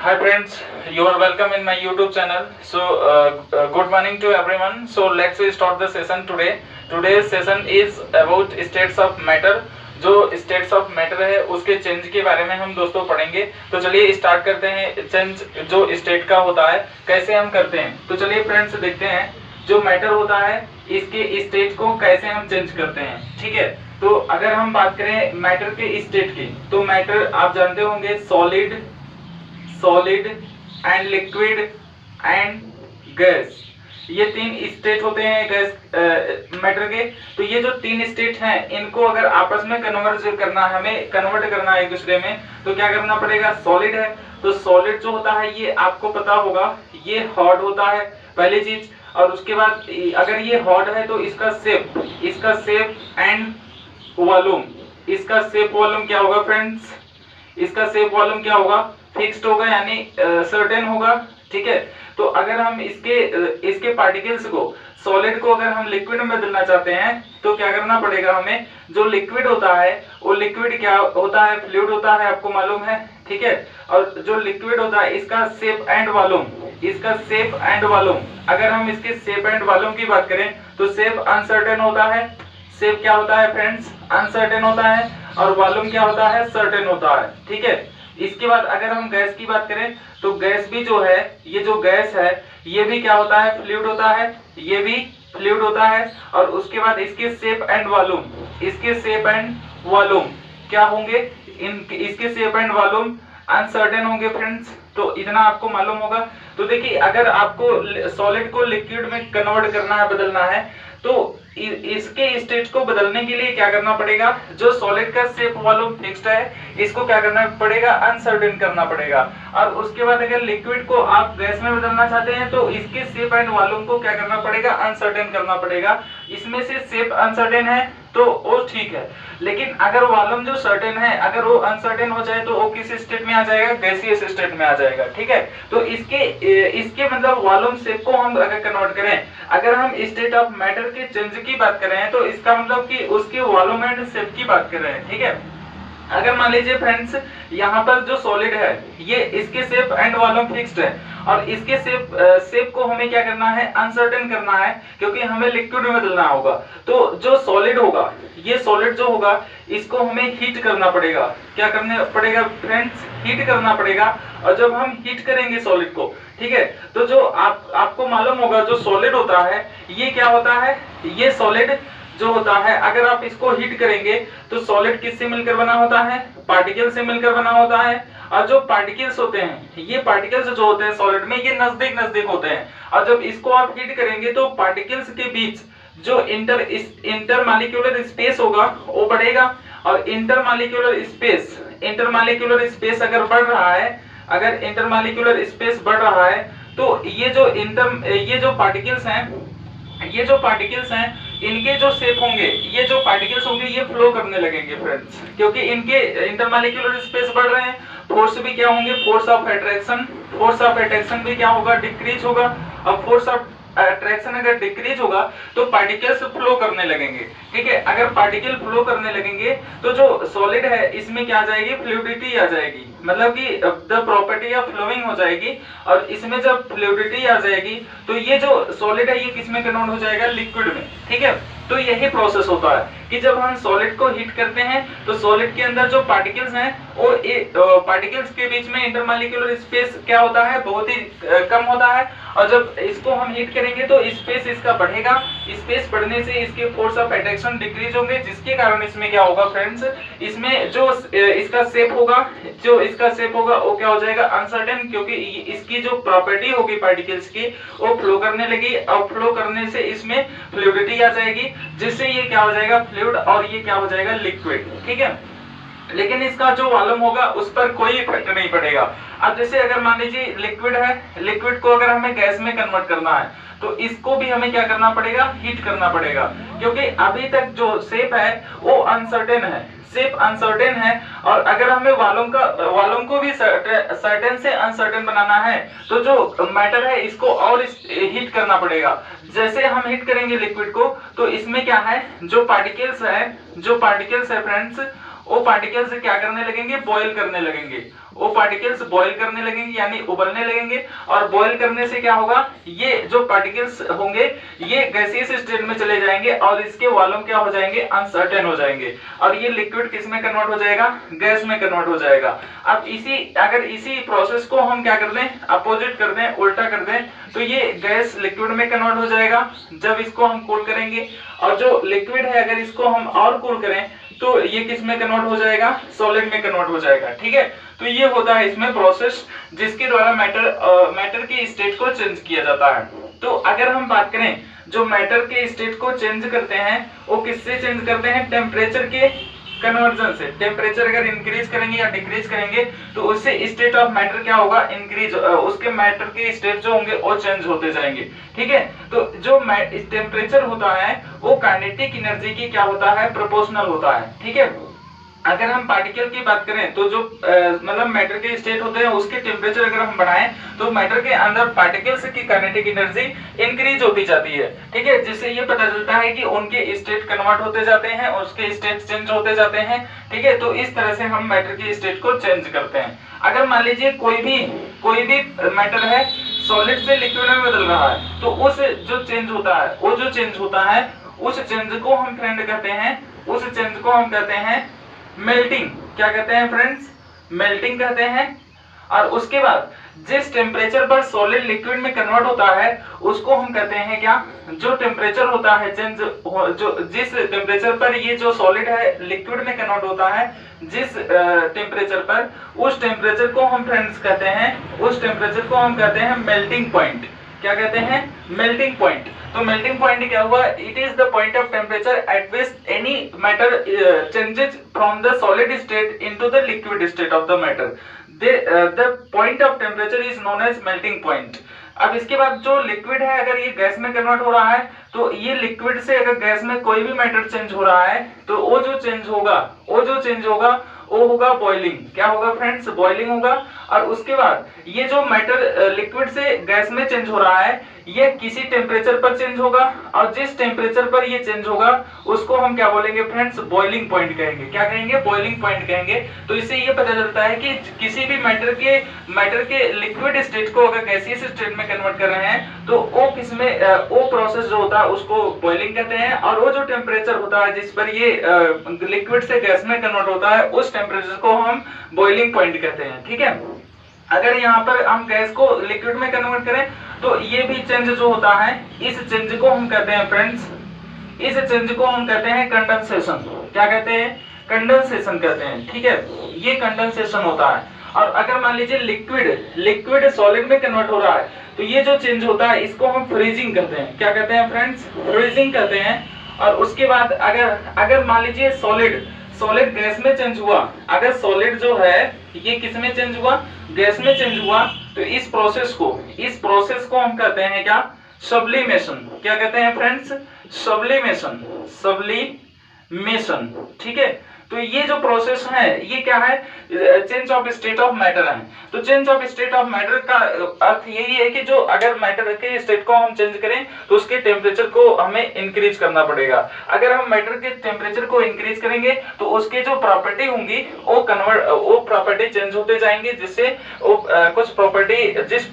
Hi friends, you are welcome in my YouTube channel. Good morning to everyone. So let's start the session today. Today's session is about states of matter. जो states of matter है उसके change के बारे में हम दोस्तों पढ़ेंगे। तो चलिए स्टार्ट करते हैं। चेंज जो स्टेट का होता है कैसे हम करते हैं। तो चलिए फ्रेंड्स देखते हैं जो मैटर होता है इसके स्टेट को कैसे हम चेंज करते हैं। ठीक है, तो अगर हम बात करें मैटर के स्टेट की, तो मैटर आप जानते होंगे solid and liquid and gas, ये तीन स्टेट होते हैं गैस मैटर के। तो ये जो तीन स्टेट हैं इनको अगर आपस में कन्वर्ट करना है, हमें कन्वर्ट करना है एक दूसरे में, तो क्या करना पड़ेगा। सॉलिड है तो सॉलिड जो होता है ये आपको पता होगा ये हॉट होता है पहली चीज। और उसके बाद अगर ये हॉट है तो इसका शेप एंड वॉल्यूम, इसका शेप वॉल्यूम क्या होगा फ्रेंड्स, इसका शेप वॉल्यूम क्या होगा, फिक्स्ड होगा यानी सर्टेन होगा। ठीक है, तो अगर हम इसके पार्टिकल्स को, सॉलिड को अगर हम लिक्विड में बदलना चाहते हैं तो क्या करना पड़ेगा हमें। जो लिक्विड होता है वो लिक्विड क्या होता है, फ्लूइड होता है, आपको मालूम है। ठीक है, और जो लिक्विड होता है इसका शेप एंड वॉल्यूम, अगर हम इसके शेप एंड वॉल्यूम की बात करें तो शेप अनसर्टेन होता है। शेप क्या होता है फ्रेंड्स, अनसर्टेन होता है, और वॉल्यूम क्या होता है, सर्टेन होता है। ठीक है, इसके बाद अगर हम गैस की बात करें तो गैस भी जो है, ये जो गैस है ये भी क्या होता है, फ्लूइड होता है, ये भी फ्लूइड होता है। और उसके बाद इसके शेप एंड वॉल्यूम क्या होंगे, इसके शेप एंड वॉल्यूम अनसर्टेन होंगे फ्रेंड्स। तो इतना आपको मालूम होगा। तो देखिए अगर आपको सॉलिड को लिक्विड में कन्वर्ट करना है, बदलना है, तो इसके स्टेट को बदलने के लिए क्या करना पड़ेगा, जो सॉलिड का शेप वॉल्यूम फिक्स्ड है इसको क्या करना पड़ेगा, अनसर्टेन करना पड़ेगा। और उसके बाद अगर लिक्विड को आप गैस में बदलना चाहते हैं तो इसके शेप एंड वॉल्यूम को क्या करना पड़ेगा, अनसर्टेन करना पड़ेगा। इसमें से शेप अनसर्टेन है तो वो ठीक है, लेकिन अगर वॉल्यूम जो सर्टेन है अगर वो अनसर्टेन हो जाए तो वो किस स्टेट में आ जाएगा, गैसियस स्टेट में आ जाएगा। ठीक है, तो इसके मतलब वॉल्यूम शेप को हम अगर कन्वर्ट करें, अगर हम स्टेट ऑफ मैटर के चेंज की बात कर रहे हैं तो इसका मतलब कि उसके वॉल्यूम एंड शेप की बात कर रहे हैं। ठीक है, अगर मान लीजिए फ्रेंड्स यहाँ पर जो सॉलिड है ये इसके शेप एंड वॉल्यूम फिक्स्ड है, और इसके शेप को हमें क्या करना है, अनसर्टेन करना है, क्योंकि हमें लिक्विड में बदलना होगा। तो जो सॉलिड होगा, ये सॉलिड जो होगा इसको हमें हीट करना पड़ेगा। क्या करना पड़ेगा फ्रेंड्स, हीट करना पड़ेगा। और जब हम हीट करेंगे सॉलिड को, ठीक है, तो जो आपको मालूम होगा जो सॉलिड होता है ये क्या होता है, ये सॉलिड जो होता है अगर आप इसको हीट करेंगे तो सॉलिड किससे मिलकर बना होता है, पार्टिकल से मिलकर बना होता है। और जो पार्टिकल्स होते हैं, ये पार्टिकल्स जो होते हैं सॉलिड में ये नजदीक होते हैं, और जब इसको आप हीट करेंगे तो पार्टिकल्स के बीच जो इंटरमॉलिक्यूलर स्पेस होगा वो बढ़ेगा। और इंटरमॉलिक्यूलर स्पेस अगर बढ़ रहा है, अगर इंटरमॉलिक्यूलर स्पेस बढ़ रहा है तो ये जो पार्टिकल्स हैं इनके जो शेप होंगे, ये जो पार्टिकल्स होंगे ये फ्लो करने लगेंगे फ्रेंड्स, क्योंकि इनके इंटरमॉलिक्यूलर स्पेस बढ़ रहे हैं। फोर्स भी क्या होंगे, फोर्स ऑफ अट्रैक्शन भी क्या होगा, डिक्रीज होगा। अब फोर्स ऑफ अट्रैक्शन अगर डिक्रीज होगा तो पार्टिकल्स फ्लो करने लगेंगे। ठीक है, अगर पार्टिकल फ्लो करने लगेंगे तो जो सॉलिड है इसमें क्या आ जाएगी, फ्लूइडिटी आ जाएगी, मतलब कि द प्रॉपर्टी ऑफ फ्लोइंग हो जाएगी। और इसमें जब फ्लूइडिटी आ जाएगी तो ये जो सॉलिड है ये किसमें कन्वर्ट हो जाएगा, लिक्विड में। ठीक है, तो यही प्रोसेस होता है कि जब हम सॉलिड को हीट करते हैं तो सॉलिड के अंदर जो पार्टिकल्स हैं वो पार्टिकल्स के बीच में इंटरमॉलिक्यूलर स्पेस क्या होता है, बहुत ही कम होता है। और जब इसको हम हीट करेंगे तो स्पेस इसका बढ़ेगा, स्पेस बढ़ने से इसके फोर्स ऑफ अट्रैक्शन डिक्रीज होंगे, जिसके कारण इसमें क्या होगा फ्रेंड्स, इसमें जो इसका शेप होगा वो क्या हो जाएगा, अनसर्टेन, क्योंकि इसकी जो प्रॉपर्टी होगी पार्टिकल्स की वो फ्लो करने लगी, और फ्लो करने से इसमें फ्लूइडिटी आ जाएगी, जिससे ये क्या हो जाएगा, फ्लूइड, और ये क्या हो जाएगा, लिक्विड। ठीक है, लेकिन इसका जो वॉल्यूम होगा उस पर कोई इफेक्ट नहीं पड़ेगा। अब जैसे अगर मान लीजिए लिक्विड है, लिक्विड को अगर हमें गैस में कन्वर्ट करना है तो इसको भी हमें क्या करना पड़ेगा, हीट करना पड़ेगा, क्योंकि अभी तक जो शेप है वो अनसर्टेन है। और अगर हमें वॉल्यूम को भी सर्टेन से अनसर्टेन बनाना है तो जो मैटर है इसको और हीट करना पड़ेगा। जैसे हम हीट करेंगे लिक्विड को तो इसमें क्या है, जो पार्टिकल्स है फ्रेंड्स वो पार्टिकल्स क्या करने लगेंगे, बॉयल करने लगेंगे। वो पार्टिकल्स बॉयल करने लगेंगे यानी उबलने लगेंगे, और बॉयल करने से क्या होगा, ये जो पार्टिकल्स होंगे ये गैसियस स्टेट में चले जाएंगे और इसके वॉल्यूम क्या हो जाएंगे, अनसर्टेन हो जाएंगे, और ये लिक्विड किस में कन्वर्ट हो जाएगा, गैस में कन्वर्ट हो जाएगा। अब अगर इसी प्रोसेस को हम क्या कर दें, अपोजिट कर दें, उल्टा कर दें, तो ये गैस लिक्विड में कन्वर्ट हो जाएगा जब इसको हम कूल करेंगे, और जो लिक्विड है अगर इसको हम और कूल करें तो ये किस में कन्वर्ट हो जाएगा, सॉलिड में कन्वर्ट हो जाएगा। ठीक है, तो ये होता है इसमें प्रोसेस जिसके द्वारा मैटर के स्टेट को चेंज किया जाता है। तो अगर हम बात करें जो मैटर के स्टेट को चेंज करते हैं वो किससे चेंज करते हैं, टेम्परेचर के कन्वर्जन से। टेम्परेचर अगर इंक्रीज करेंगे या डिक्रीज करेंगे तो उससे स्टेट ऑफ मैटर क्या होगा, इंक्रीज, उसके मैटर के स्टेट जो होंगे वो चेंज होते जाएंगे। ठीक है, तो जो टेम्परेचर होता है वो काइनेटिक एनर्जी की क्या होता है, प्रोपोर्शनल होता है। ठीक है, अगर हम पार्टिकल की बात करें तो जो मतलब मैटर के स्टेट होते हैं उसके टेम्परेचर अगर हम बढ़ाएं तो मैटर के अंदर पार्टिकल्स की काइनेटिक एनर्जी इंक्रीज होती जाती है। ठीक है, जिससे ये पता चलता है कि उनके स्टेट कन्वर्ट होते जाते हैं, उसके स्टेट चेंज होते जाते हैं। ठीक है, तो इस तरह से हम मैटर के स्टेट को चेंज करते हैं। अगर मान लीजिए कोई भी मैटर है सॉलिड से लिक्विड में बदल रहा है तो उस जो चेंज होता है वो जो चेंज होता है उस चेंज को हम फ्रेंड कहते हैं, उस चेंज को हम कहते हैं मेल्टिंग। क्या कहते हैं फ्रेंड्स, मेल्टिंग कहते हैं। और उसके बाद जिस टेम्परेचर पर सॉलिड लिक्विड में कन्वर्ट होता है उसको हम कहते हैं क्या, जो टेम्परेचर होता है चेंज, जो जिस टेम्परेचर पर ये जो सॉलिड है लिक्विड में कन्वर्ट होता है, जिस टेम्परेचर पर, उस टेम्परेचर को हम फ्रेंड्स कहते हैं, उस टेम्परेचर को हम कहते हैं मेल्टिंग पॉइंट। क्या कहते हैं, मेल्टिंग पॉइंट। तो मेल्टिंग पॉइंट क्या हुआ, it is the point of temperature at which any matter changes from the solid state into the liquid state of the matter. The point of temperature is known as melting point. अब इसके बाद जो liquid है अगर ये gas में convert हो रहा है तो ये लिक्विड से अगर गैस में कोई भी मैटर चेंज हो रहा है तो वो जो चेंज होगा वो होगा बॉइलिंग। क्या होगा फ्रेंड्स, बॉइलिंग होगा। और उसके बाद ये जो मैटर लिक्विड से गैस में चेंज हो रहा है ये किसी टेम्परेचर पर चेंज होगा, और जिस टेम्परेचर पर ये चेंज होगा उसको हम क्या बोलेंगे फ्रेंड्स, बॉइलिंग पॉइंट कहेंगे। क्या कहेंगे, बॉइलिंग पॉइंट कहेंगे। तो इससे ये पता चलता है कि किसी भी मैटर के लिक्विड स्टेट को अगर गैसियस स्टेट में कन्वर्ट कर रहे हैं तो वो किसमें, वो प्रोसेस जो होता है उसको बॉइलिंग कहते हैं, और वो जो टेम्परेचर होता है जिस पर ये लिक्विड से गैस में कन्वर्ट होता है उस टेम्परेचर को हम बॉइलिंग पॉइंट कहते हैं। ठीक है, अगर यहाँ पर हम गैस को लिक्विड में कन्वर्ट करें तो ये भी चेंज जो होता है इस चेंज को हम कहते हैं फ्रेंड्स, इस चेंज को हम कहते हैं कंडेंसेशन। क्या कहते हैं, कंडेंसेशन कहते हैं। ठीक है, ये कंडेंसेशन होता है। और अगर मान लीजिए लिक्विड सॉलिड में कन्वर्ट हो रहा है तो ये जो चेंज होता है इसको हम फ्रीजिंग कहते हैं। क्या कहते हैं फ्रेंड्स, फ्रीजिंग कहते हैं। और उसके बाद अगर मान लीजिए सॉलिड गैस में चेंज हुआ, अगर सॉलिड जो है ये किस में चेंज हुआ, गैस में चेंज हुआ, तो इस प्रोसेस को हम कहते हैं क्या, सब्लिमेशन। क्या कहते हैं फ्रेंड्स, सब्लिमेशन। ठीक है, तो ये जो प्रोसेस है ये क्या है, change of state of matter है। तो change of state of matter का अर्थ यही है कि जो अगर मैटर के स्टेट को हम चेंज करें तो उसके टेम्परेचर को हमें इंक्रीज करना पड़ेगा। अगर हम मैटर के टेम्परेचर को इंक्रीज करेंगे तो उसके जो प्रॉपर्टी होंगी वो प्रॉपर्टी चेंज होते जाएंगे, जिससे कुछ प्रॉपर्टी, जिस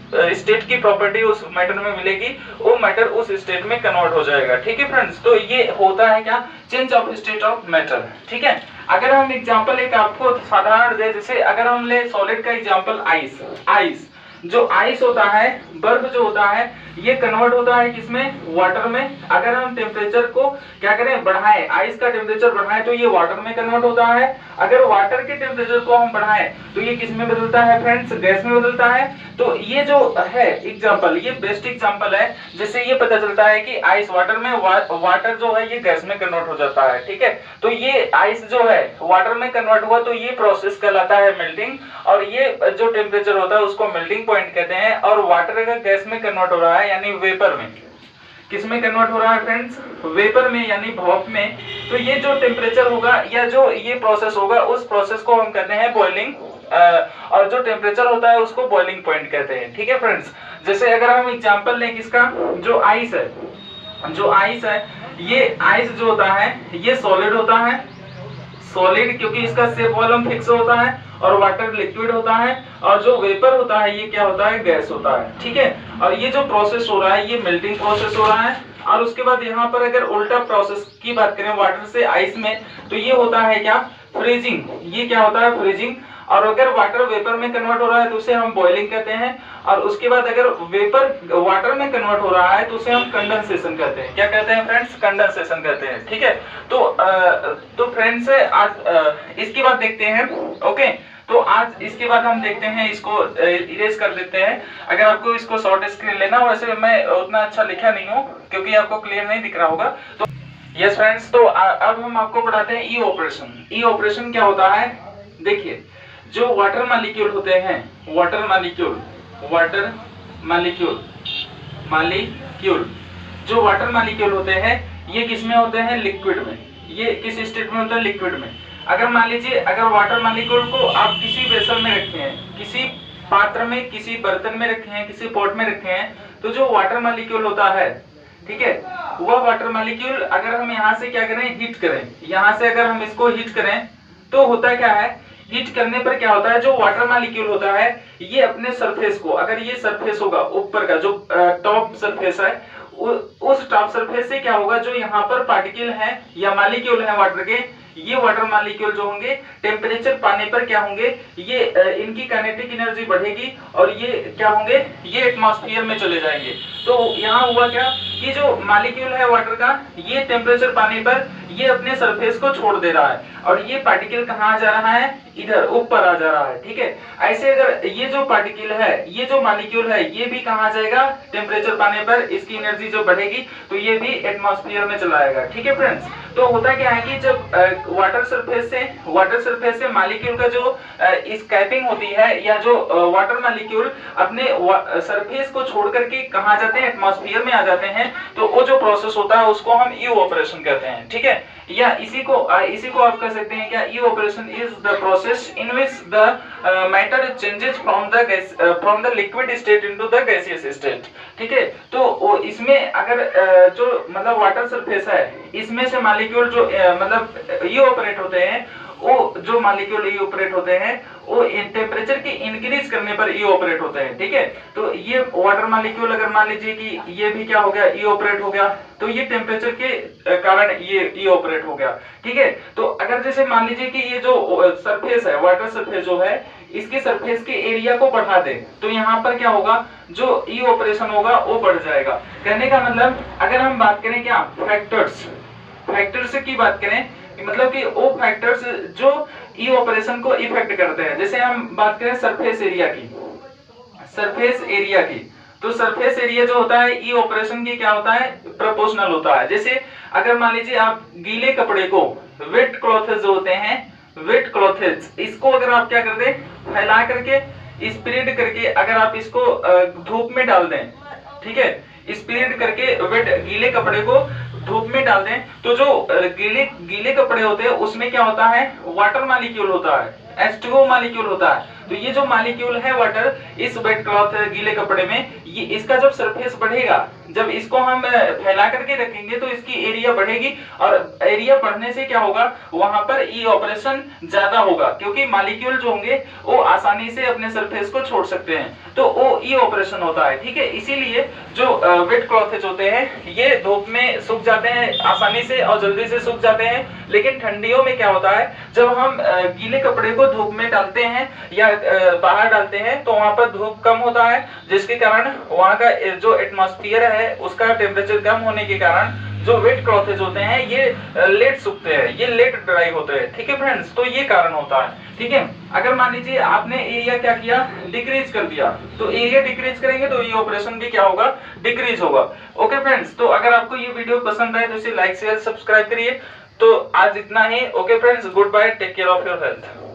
स्टेट की प्रॉपर्टी उस मैटर में मिलेगी वो मैटर उस स्टेट में कन्वर्ट हो जाएगा। ठीक है फ्रेंड्स, तो ये होता है क्या, change of state of matter. ठीक है, अगर हम एग्जांपल एक आपको साधारण दे, जैसे अगर हम ले सॉलिड का एग्जांपल आइस, जो आइस होता है, बर्फ जो होता है ये कन्वर्ट होता है किसमें, वाटर में। अगर हम टेम्परेचर को क्या करें, बढ़ाएं, आइस का टेम्परेचर बढ़ाएं तो ये वाटर में कन्वर्ट होता है। अगर वाटर के टेम्परेचर को हम बढ़ाएं तो ये किसमें बदलता है फ्रेंड्स, गैस में बदलता है। तो ये जो है एग्जांपल, ये बेस्ट एग्जांपल है जिससे ये पता चलता है कि आइस वाटर में, वाटर जो है ये गैस में कन्वर्ट हो जाता है। ठीक है, तो ये आइस जो है वाटर में कन्वर्ट हुआ तो ये प्रोसेस कहलाता है मेल्टिंग, और ये जो टेम्परेचर होता है उसको मेल्टिंग पॉइंट कहते हैं। और वाटर अगर गैस में कन्वर्ट हो रहा है यानी वेपर में, किसमें कन्वर्ट हो रहा है फ्रेंड्स, वेपर में यानी भाप में, तो ये जो टेम्परेचर होगा या जो ये प्रोसेस होगा उस प्रोसेस को हम कहते हैं बॉइलिंग, और जो टेम्परेचर होता है उसको बॉइलिंग पॉइंट कहते हैं। ठीक है फ्रेंड्स, जैसे अगर हम एग्जांपल लें किसका, जो आइस है, ये आइस जो होता है ये सॉलिड होता है, सॉलिड क्योंकि इसका शेप वॉल्यूम फिक्स होता है, और वाटर लिक्विड होता है, और जो वेपर होता है ये क्या होता है, गैस होता है। ठीक है, और ये जो प्रोसेस हो रहा है ये मेल्टिंग प्रोसेस हो रहा है। और उसके बाद यहाँ पर अगर उल्टा प्रोसेस की बात करें वाटर से आइस में, तो ये होता है क्या, फ्रीजिंग। ये क्या होता है, फ्रीजिंग। और अगर वाटर वेपर में कन्वर्ट हो रहा है तो उसे हम बॉइलिंग कहते हैं। और उसके बाद अगर वेपर वाटर में कन्वर्ट हो रहा है तो उसे हम कंडेंसेशन कहते हैं। क्या कहते हैं फ्रेंड्स, कंडेंसेशन कहते हैं। ठीक है, तो फ्रेंड्स आज इसके बाद देखते हैं। ओके, तो आज इसके बाद हम देखते हैं, इसको इरेज कर देते हैं। अगर आपको इसको शॉर्ट स्क्रीन लेना, वैसे मैं उतना अच्छा लिखा नहीं हूँ क्योंकि आपको क्लियर नहीं दिख रहा होगा। तो यस फ्रेंड्स, तो अब हम आपको पढ़ाते हैं ई ऑपरेशन। ई ऑपरेशन क्या होता है, देखिए जो वाटर मॉलिक्यूल होते हैं, वाटर मॉलिक्यूल जो वाटर मॉलिक्यूल होते हैं ये किस में होते हैं, लिक्विड में। ये किस स्टेट में होता है, लिक्विड में। अगर मान लीजिए अगर वाटर मॉलिक्यूल को आप किसी वेसल में रखे हैं, किसी पात्र में, किसी बर्तन में रखे हैं, किसी पॉट में रखे हैं, तो जो वाटर मॉलिक्यूल होता है, ठीक है, वह वाटर मॉलिक्यूल अगर हम यहाँ से क्या करें, हीट करें, यहाँ से अगर हम इसको हीट करें तो होता क्या है, हीट करने पर क्या होता है, जो वाटर मॉलिक्यूल होता है ये अपने सरफेस को, अगर ये सरफेस होगा ऊपर का जो टॉप सरफेस है, उस टॉप सरफेस से क्या होगा, जो यहाँ पर पार्टिकल है या मॉलिक्यूल है वाटर के, ये वाटर मॉलिक्यूल जो होंगे टेम्परेचर पाने पर क्या होंगे, ये इनकी काइनेटिक एनर्जी बढ़ेगी और ये क्या होंगे, ये एटमॉस्फेयर में चले जाएंगे। तो यहाँ हुआ क्या कि जो मॉलिक्यूल है वाटर का, ये टेम्परेचर पाने पर ये अपने सरफेस को छोड़ दे रहा है और ये पार्टिकल कहाँ जा रहा है, इधर ऊपर आ जा रहा है। ठीक है, ऐसे अगर ये जो पार्टिकल है, ये जो मॉलिक्यूल है, ये भी कहाँ जाएगा, टेम्परेचर पाने पर इसकी एनर्जी जो बढ़ेगी तो ये भी एटमॉस्फेयर में चला आएगा। ठीक है फ्रेंड्स, तो होता क्या है कि जब वाटर सरफेस से मॉलिक्यूल का जो स्कैपिंग होती है, या जो वाटर मॉलिक्यूल अपने सरफेस को छोड़ करके कहाँ जाते हैं, एटमॉस्फेयर में आ जाते हैं, तो वो जो प्रोसेस होता है उसको हम ई ऑपरेशन कहते हैं। ठीक है, या इसी को आप कह सकते हैं क्या, evaporation is the process in which the matter changes from the liquid state into the gaseous state. ठीक है, तो इसमें अगर जो मतलब वाटर सरफेस है, इसमें से मॉलिक्यूल जो मतलब ई ऑपरेट होते हैं, वो जो मॉलिक्यूल ई ऑपरेट होते हैं वो टेम्परेचर की इंक्रीज करने पर ई ऑपरेट होते हैं। ठीक है, तो ये वाटर मॉलिक्यूल अगर मान लीजिए कि ये भी क्या हो गया, ई ऑपरेट हो गया, तो ये टेम्परेचर के कारण ये ई ऑपरेट हो गया। ठीक है, तो अगर जैसे मान लीजिए कि ये जो सरफेस है, वाटर सरफेस जो है, इसके सरफेस के एरिया को बढ़ा दे, तो यहाँ पर क्या होगा, जो ई ऑपरेशन होगा वो बढ़ जाएगा। कहने का मतलब अगर हम बात करें क्या, फैक्टर्स की बात करें, मतलब कि वो फैक्टर्स जो ई ऑपरेशन को इफेक्ट करते हैं। जैसे हम बात करें सरफेस एरिया की, तो सरफेस एरिया जो होता है ई ऑपरेशन की क्या होता है, प्रोपोर्शनल होता है। जैसे अगर मान लीजिए आप गीले कपड़े को, वेट क्लॉथेस जो होते हैं, वेट क्लॉथेस, इसको अगर आप क्या कर दें, फैला करके स्प्रेड करके अगर आप इसको धूप में डाल दें, ठीक है, स्प्रेड करके वेट गीले कपड़े को धूप में डाल दें, तो जो गीले कपड़े होते हैं उसमें क्या होता है, वाटर मॉलिक्यूल होता है, H2O मॉलिक्यूल होता है। तो ये जो मॉलिक्यूल है वाटर, इस वेट क्लॉथ गीले कपड़े में, ये इसका जब सरफेस बढ़ेगा, जब इसको हम फैला करके रखेंगे तो इसकी एरिया बढ़ेगी, और एरिया बढ़ने से क्या होगा, वहां पर ई ऑपरेशन ज्यादा होगा, क्योंकि मॉलिक्यूल जो होंगे वो आसानी से अपने सरफेस को छोड़ सकते हैं, तो वो ई ऑपरेशन होता है। ठीक है, इसीलिए जो वेट क्लॉथेज होते हैं ये धूप में सूख जाते हैं आसानी से और जल्दी से सूख जाते हैं। लेकिन ठंडियों में क्या होता है, जब हम गीले कपड़े को धूप में डालते हैं या बाहर डालते हैं तो वहां पर धूप कम होता है, जिसके कारण वहां का जो एटमॉस्फेयर है उसका टेम्परेचर कम होने के कारण जो वेट क्लॉथेज होते हैं ये लेट सूखते हैं, ये लेट ड्राई होते हैं। ठीक है फ्रेंड्स, तो ये कारण होता है। ठीक है, अगर मान लीजिए आपने एरिया क्या किया, डिक्रीज कर दिया, तो एरिया डिक्रीज करेंगे तो ये ऑपरेशन भी क्या होगा, डिक्रीज होगा। ओके फ्रेंड्स, तो अगर आपको ये वीडियो पसंद आए तो इसे लाइक शेयर सब्सक्राइब करिए। तो आज इतना ही। Okay friends, goodbye, take care of your health.